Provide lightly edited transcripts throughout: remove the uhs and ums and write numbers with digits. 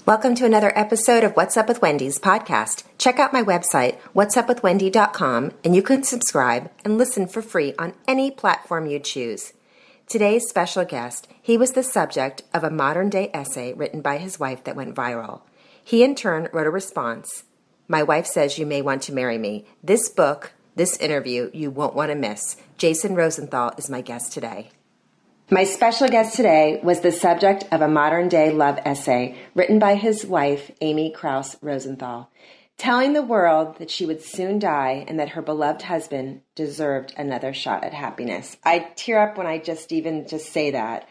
Welcome to another episode of What's Up with Wendy's podcast. Check out my website, whatsupwithwendy.com, and you can subscribe and listen for free on any platform you choose. Today's special guest, he was the subject of a modern-day essay written by his wife that went viral. He, in turn, wrote a response. My wife says you may want to marry me. This book, this interview, you won't want to miss. Jason Rosenthal is my guest today. My special guest today was the subject of a modern-day love essay written by his wife, Amy Krouse Rosenthal, telling the world that she would soon die and that her beloved husband deserved another shot at happiness. I tear up when I just say that.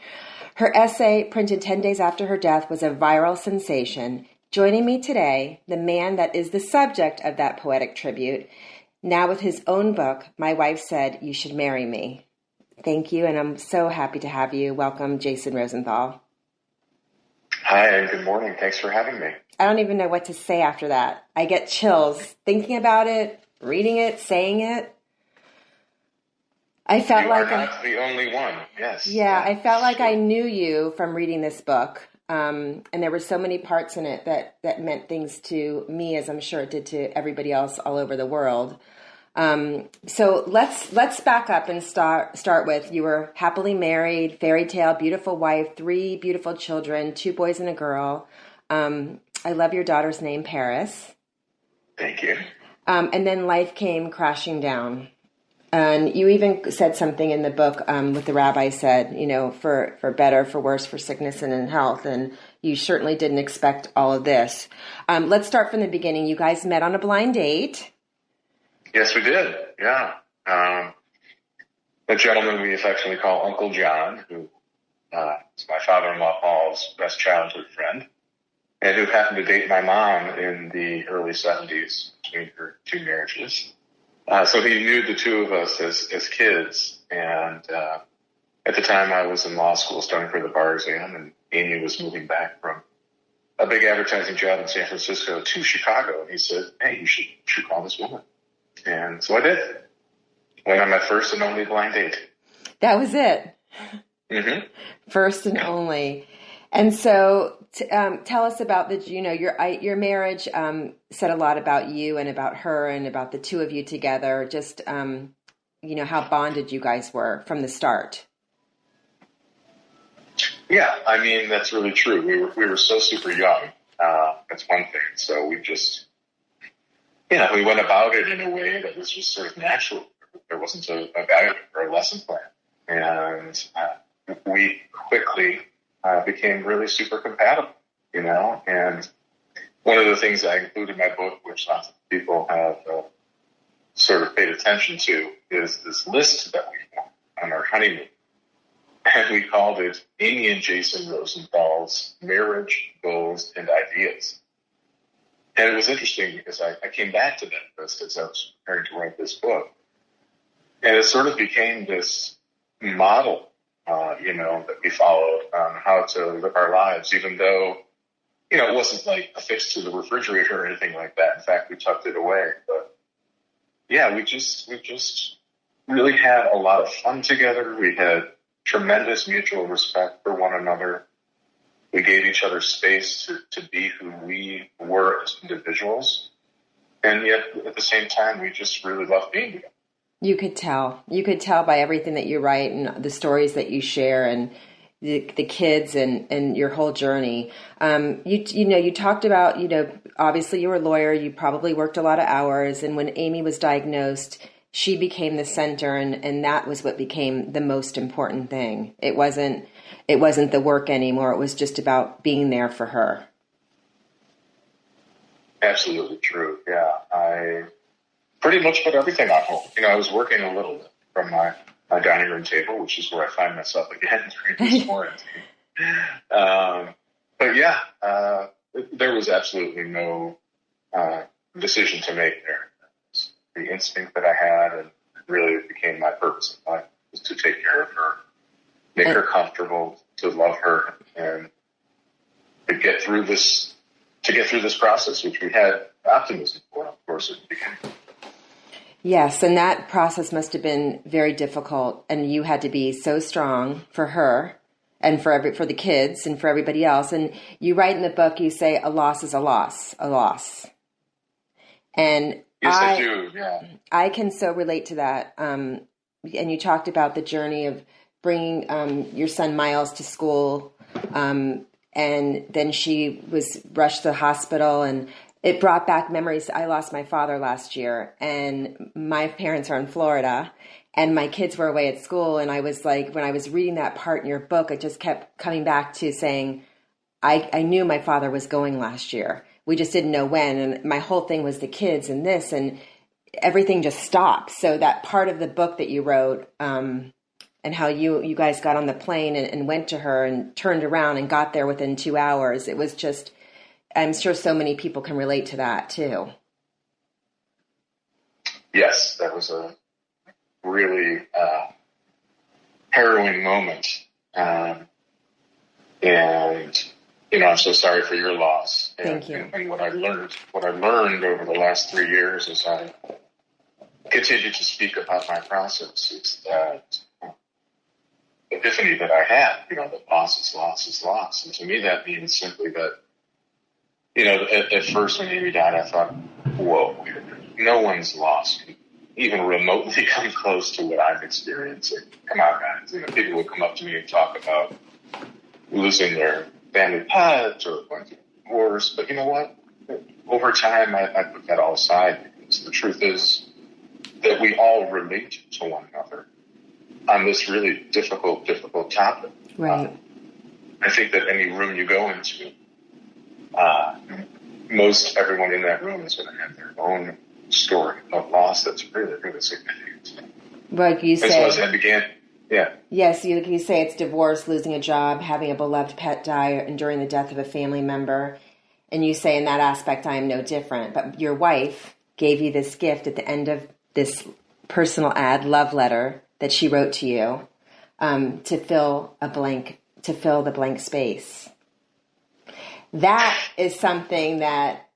Her essay, printed 10 days after her death, was a viral sensation. Joining me today, the man that is the subject of that poetic tribute, now with his own book, My Wife Said You Should Marry Me. Thank you, and I'm so happy to have you. Welcome, Jason Rosenthal. Hi, and good morning. Thanks for having me. I don't even know what to say after that. I get chills thinking about it, reading it, saying it. I felt like I'm not the only one. Yes. Yeah, I felt like I knew you from reading this book, and there were so many parts in it that meant things to me, as I'm sure it did to everybody else all over the world. So let's back up and start with, you were happily married, fairy tale, beautiful wife, 3 beautiful children, 2 boys and a girl. I love your daughter's name, Paris. Thank you. And then life came crashing down. And you even said something in the book, what the rabbi said, for better, for worse, for sickness and in health. And you certainly didn't expect all of this. Let's start from the beginning. You guys met on a blind date. Yes, we did. Yeah. The gentleman we affectionately call Uncle John, who is my father-in-law Paul's best childhood friend, and who happened to date my mom in the early 70s between her 2 marriages. So he knew the 2 of us as kids. And at the time I was in law school studying for the bar exam, and Amy was moving back from a big advertising job in San Francisco to Chicago. And he said, hey, you should call this woman. And so I did. Went on my first and only blind date. That was it. Mm-hmm. First and only. And so tell us about your marriage said a lot about you and about her and about the 2 of you together. Just, how bonded you guys were from the start. Yeah, I mean, that's really true. We were so super young. That's one thing. So we just... we went about it in a way that was just sort of natural. There wasn't a guide or a lesson plan. And we quickly became really super compatible, And one of the things I include in my book, which lots of people have sort of paid attention to, is this list that we formed on our honeymoon. And we called it Amy and Jason Rosenthal's Marriage, Goals, and Ideas. And it was interesting because I came back to that list as I was preparing to write this book. And it sort of became this model, that we followed on how to live our lives, even though, it wasn't like affixed to the refrigerator or anything like that. In fact, we tucked it away. But yeah, we just really had a lot of fun together. We had tremendous mutual respect for one another. We gave each other space to be who we were as individuals. And yet, at the same time, we just really loved being together. You could tell. You could tell by everything that you write and the stories that you share and the kids and your whole journey. You talked about, obviously you were a lawyer. You probably worked a lot of hours. And when Amy was diagnosed, she became the center. And that was what became the most important thing. It wasn't the work anymore. It was just about being there for her. Absolutely true. Yeah. I pretty much put everything on hold. I was working a little bit from my dining room table, which is where I find myself again during this quarantine. But yeah, there was absolutely no decision to make there. The instinct that I had, and really it became my purpose in life, was to take care of her, make her comfortable, to love her, and to get through this process, which we had optimism for, of course, at the beginning. Yes, and that process must have been very difficult, and you had to be so strong for her and for the kids and for everybody else. And you write in the book, you say a loss is a loss, a loss. And yes, I do. Yeah, I can so relate to that. And you talked about the journey of bringing your son Miles to school, and then she was rushed to the hospital, and it brought back memories. I lost my father last year, and my parents are in Florida, and my kids were away at school. And I was like, when I was reading that part in your book, I just kept coming back to saying, I knew my father was going last year. We just didn't know when. And my whole thing was the kids and this, and everything just stopped. So that part of the book that you wrote, and how you guys got on the plane and went to her and turned around and got there within 2 hours. It was just, I'm sure so many people can relate to that too. Yes, that was a really harrowing moment. And, I'm so sorry for your loss. Thank you. And what I learned over the last 3 years as I continued to speak about my process is that epiphany that I had, that loss is loss is loss. And to me, that means simply that, at first when Amy died, I thought, whoa, no one's loss can even remotely come close to what I'm experiencing. Come on, guys. People will come up to me and talk about losing their family pet or going through divorce. But you know what? Over time, I put that all aside, because the truth is that we all relate to one another on this really difficult topic. Right. I think that any room you go into, most everyone in that room is going to have their own story of loss that's really, really significant. Like you say. And so as I began, yeah. Yes, you say it's divorce, losing a job, having a beloved pet die, enduring the death of a family member. And you say in that aspect, I am no different. But your wife gave you this gift at the end of this personal love letter that she wrote to you, to fill the blank space. That is something that,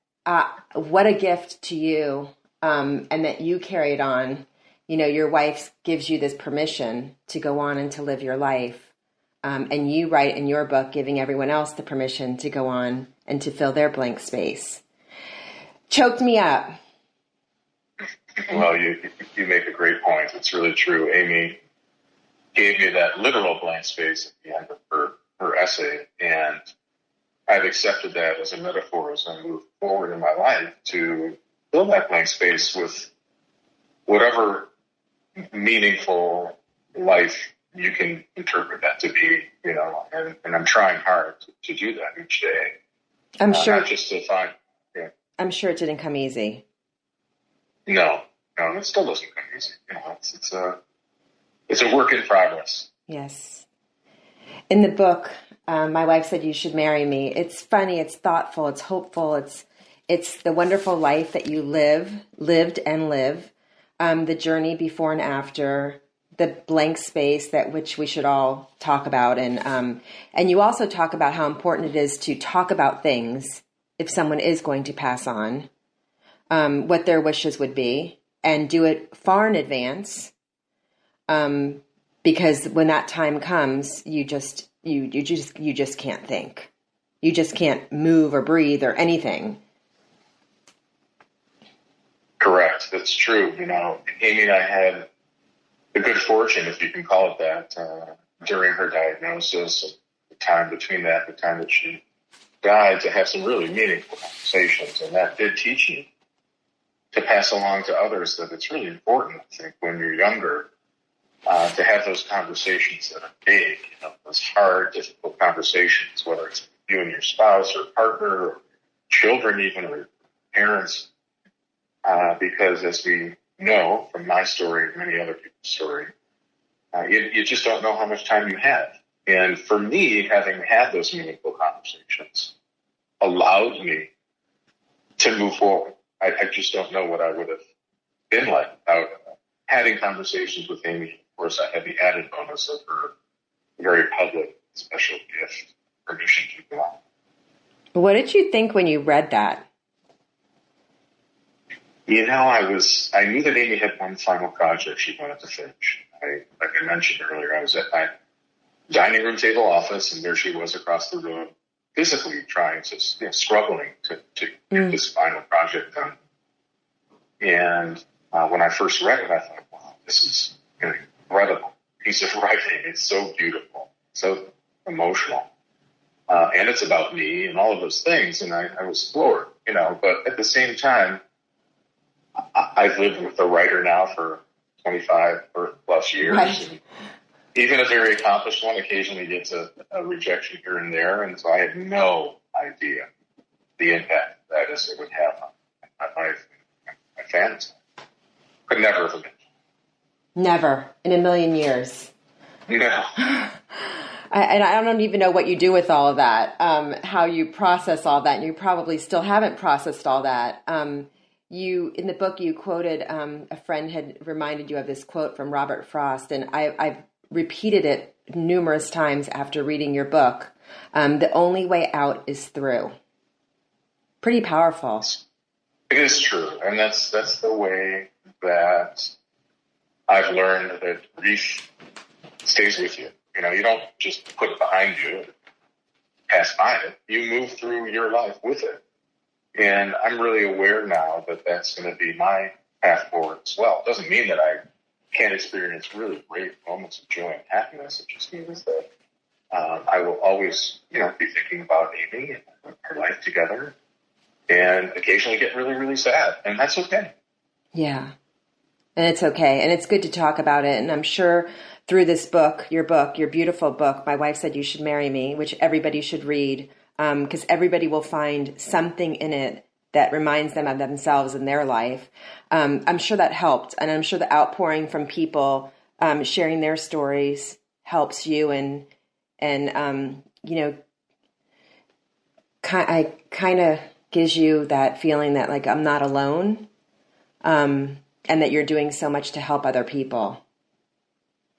what a gift to you, and that you carried on. Your wife gives you this permission to go on and to live your life. And you write in your book, giving everyone else the permission to go on and to fill their blank space. Choked me up. Well, you make a great point. It's really true. Amy gave me that literal blank space at the end of her essay, and I've accepted that as a metaphor as I move forward in my life to fill that blank space with whatever meaningful life you can interpret that to be, and I'm trying hard to do that each day. I'm sure. Not just to find, yeah. I'm sure it didn't come easy. No, it still doesn't come easy. It's a work in progress. Yes. In the book, my wife said you should marry me. It's funny. It's thoughtful. It's hopeful. It's the wonderful life that you lived and live. The journey before and after, the blank space which we should all talk about. And you also talk about how important it is to talk about things if someone is going to pass on, what their wishes would be, and do it far in advance. Because when that time comes, you just can't think. You just can't move or breathe or anything. Correct. That's true. Amy and I had the good fortune, if you can call it that, during her diagnosis, and the time between that, the time that she died, to have some really meaningful conversations. And that did teach me to pass along to others that it's really important, I think, when you're younger, to have those conversations that are big, those hard, difficult conversations, whether it's you and your spouse or partner or children even, or parents. Because as we know from my story and many other people's story, you just don't know how much time you have. And for me, having had those meaningful conversations allowed me to move forward. I just don't know what I would have been like without having conversations with Amy. Of course, I had the added bonus of her very public, special gift, permission to go on. What did you think when you read that? I knew that Amy had one final project she wanted to finish. Like I mentioned earlier, I was at my dining room table office, and there she was across the room, physically trying to, struggling to get this final project done. And when I first read it, I thought, wow, this is an incredible piece of writing. It's so beautiful, so emotional. And it's about me and all of those things. And I was floored, but at the same time, I've lived with a writer now for 25 or plus years. Right. And even a very accomplished one occasionally gets a rejection here and there. And so I had no idea the impact that it would have on my life and my fans. Could never have imagined. Never in a million years. No. And I don't even know what you do with all of that, how you process all that. And you probably still haven't processed all that. In the book, you quoted, a friend had reminded you of this quote from Robert Frost, and I've repeated it numerous times after reading your book. The only way out is through. Pretty powerful. It is true. And that's the way that I've learned that grief stays with you. You don't just put it behind you, pass by it. You move through your life with it. And I'm really aware now that that's going to be my path forward as well. It doesn't mean that I can't experience really great moments of joy and happiness. It just means that I will always, be thinking about Amy and our life together, and occasionally get really, really sad. And that's okay. Yeah. And it's okay. And it's good to talk about it. And I'm sure through this book, your beautiful book, My Wife Said You Should Marry Me, which everybody should read, because everybody will find something in it that reminds them of themselves in their life. I'm sure that helped. And I'm sure the outpouring from people sharing their stories helps you and kind of gives you that feeling that, like, I'm not alone, and that you're doing so much to help other people.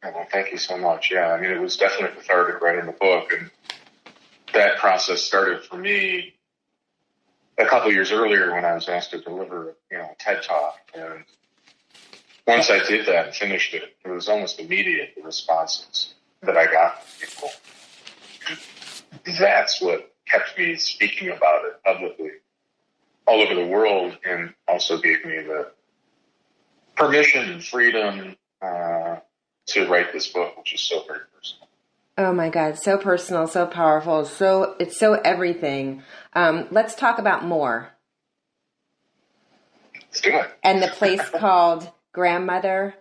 Well, thank you so much. Yeah, I mean, it was definitely cathartic writing the book, and that process started for me a couple years earlier when I was asked to deliver, a TED Talk. And once I did that and finished it, it was almost immediate, the responses that I got from people. That's what kept me speaking about it publicly all over the world, and also gave me the permission and freedom to write this book, which is so very personal. Oh my God, so personal, so powerful, it's so everything. Let's talk about more. Let's do it. And the place called Grandmother's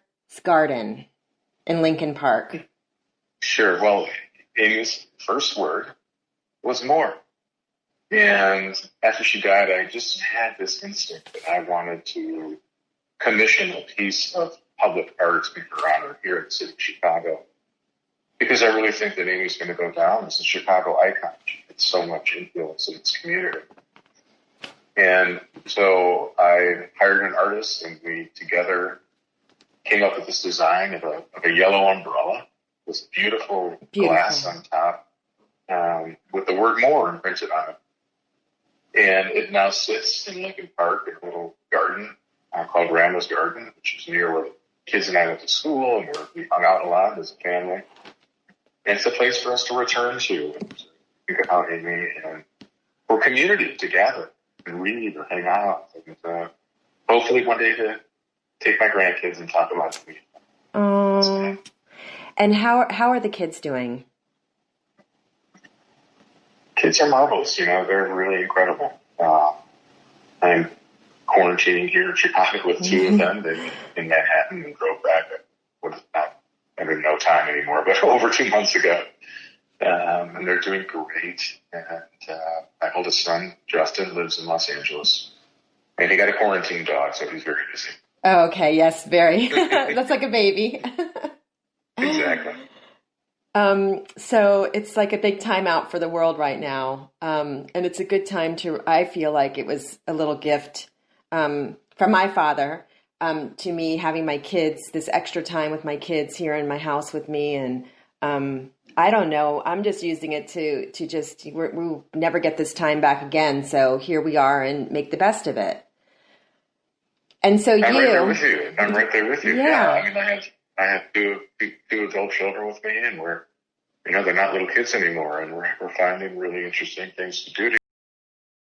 Garden in Lincoln Park. Sure. Well, Amy's first word was more. And after she died, I just had this instinct that I wanted to commission a piece of public art in her honor here in the city of Chicago, because I really think that Amy's going to go down as a Chicago icon. She had so much influence in its community. And so I hired an artist, and we together came up with this design of a yellow umbrella with beautiful glass on top, with the word more imprinted on it. And it now sits in Lincoln Park in a little garden called Grandma's Garden, which is near where the kids and I went to school and where we hung out a lot as a family. And it's a place for us to return to and to think about Amy and for community to gather and read or hang out. And hopefully one day to take my grandkids and talk about me. Oh. And how are the kids doing? Kids are marvelous. They're really incredible. I'm quarantining here in Chicago with two of them. They're in Manhattan and drove back. I don't know time anymore, but over 2 months ago. And they're doing great. And my oldest son, Justin, lives in Los Angeles. And he got a quarantine dog, so he's very busy. Oh, okay. Yes, very. That's like a baby. Exactly. So it's like a big time out for the world right now. And it's a good time I feel like it was a little gift from my father to me, having my kids, this extra time with my kids here in my house with me. And I don't know, I'm just using it to just, we'll never get this time back again. So here we are, and make the best of it. And so I'm right there with you. Yeah. I mean, I have two adult children with me, and we're they're not little kids anymore, and we're finding really interesting things to do